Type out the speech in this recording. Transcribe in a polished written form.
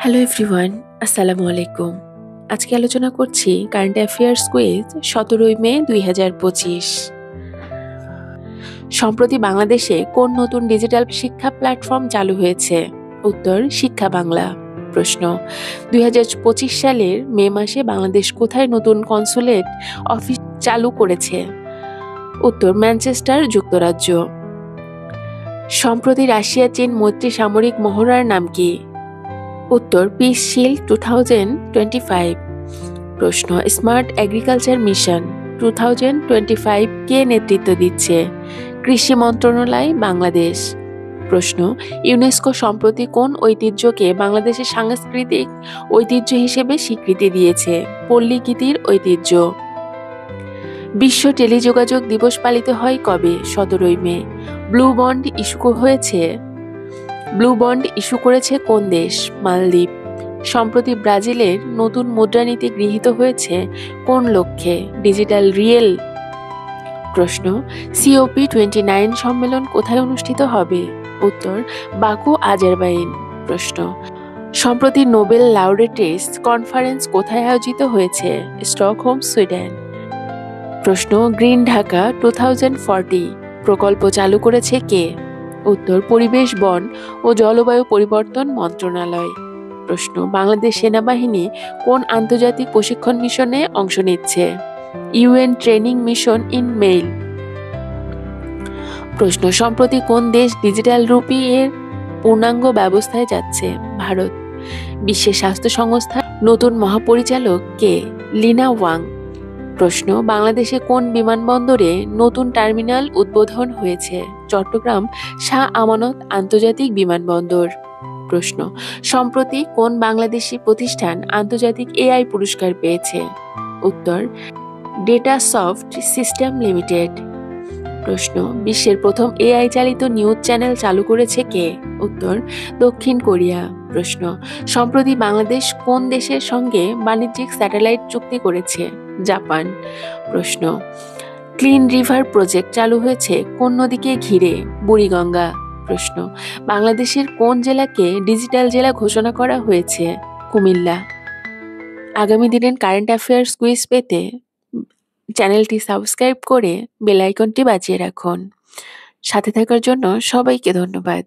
Hello everyone, আসসালামু আলাইকুম। আজকে আলোচনা করছি কারেন্ট অ্যাফেয়ার্স কুইজ 17ই মে 2025। সম্প্রতি বাংলাদেশে কোন নতুন ডিজিটাল শিক্ষা প্ল্যাটফর্ম চালু হয়েছে? উত্তর শিক্ষা বাংলা। প্রশ্ন 2025 সালের মে মাসে বাংলাদেশ কোথায় নতুন কনসুলেট অফিস চালু করেছে? উত্তর ম্যানচেস্টার, যুক্তরাজ্য। সম্প্রতি রাশিয়া চীন মৈত্রী সামরিক মহড়ার নাম কি? উত্তর পিস শিল্ড 2025। প্রশ্ন স্মার্ট এগ্রিকালচার মিশন 2025 কে নেতৃত্ব দিচ্ছে? কৃষি মন্ত্রণালয়, বাংলাদেশ। প্রশ্ন ইউনেস্কো সম্প্রতি কোন ঐতিহ্যকে বাংলাদেশের সাংস্কৃতিক ঐতিহ্য হিসেবে স্বীকৃতি দিয়েছে? পল্লী গীতির ঐতিহ্য। বিশ্ব টেলিযোগাযোগ দিবস পালিত হয় কবে? 17ই মে। ব্লু বন্ড ইস্যু করেছে কোন দেশ? মালদ্বীপ। সম্প্রতি ব্রাজিলের নতুন মুদ্রানীতি গৃহীত হয়েছে কোন লক্ষ্যে? Digital real. প্রশ্ন COP29 সম্মেলন কোথায় অনুষ্ঠিত হবে? উত্তর বাকু, আজারবাইজান। প্রশ্ন সম্প্রতি নোবেল লাউরেটস কনফারেন্স কোথায় আয়োজিত হয়েছে? Stockholm, Sweden. প্রশ্ন গ্রিন ঢাকা 2040 প্রকল্প চালু করেছে কে? উত্তর পরিবেশ, বন ও জলবায়ু পরিবর্তন মন্ত্রণালয়। প্রশ্ন বাংলাদেশ সেনাবাহিনী কোন আন্তর্জাতিক প্রশিক্ষণ মিশনে অংশ নিচ্ছে? UN training mission in mail. প্রশ্ন সম্প্রতি কোন দেশ ডিজিটাল রুপি এর পূর্ণাঙ্গ ব্যবস্থায় যাচ্ছে? ভারত। বিশ্ব স্বাস্থ্য সংস্থা নতুন মহাপরিচালক কে? লিনা ওয়াং। প্রশ্ন বাংলাদেশে কোন বিমানবন্দরে নতুন টার্মিনাল উদ্বোধন হয়েছে? চট্টগ্রাম শাহ আমানত আন্তর্জাতিক বিমানবন্দর। প্রশ্ন সম্প্রতি কোন বাংলাদেশি প্রতিষ্ঠান আন্তর্জাতিক AI পুরস্কার পেয়েছে? উত্তর ডেটাসফট সিস্টেম লিমিটেড। প্রশ্ন বিশ্বের প্রথম AI চালিত নিউজ চ্যানেল চালু করেছে কে? উত্তর দক্ষিণ কোরিয়া। প্রশ্ন সম্প্রতি বাংলাদেশ কোন দেশের সঙ্গে বাণিজ্যিক স্যাটেলাইট চুক্তি করেছে? জাপান। প্রশ্ন ক্লিন রিভার প্রজেক্ট চালু হয়েছে কোন নদীকে ঘিরে? বুড়িগঙ্গা। প্রশ্ন বাংলাদেশের কোন জেলাকে ডিজিটাল জেলা ঘোষণা করা হয়েছে? কুমিল্লা। আগামী দিনের কারেন্ট অ্যাফেয়ার্স কুইজ পেতে চ্যানেলটি সাবস্ক্রাইব করে বেল আইকনটি বাজিয়ে রাখুন। সাথে থাকার জন্য সবাইকে ধন্যবাদ।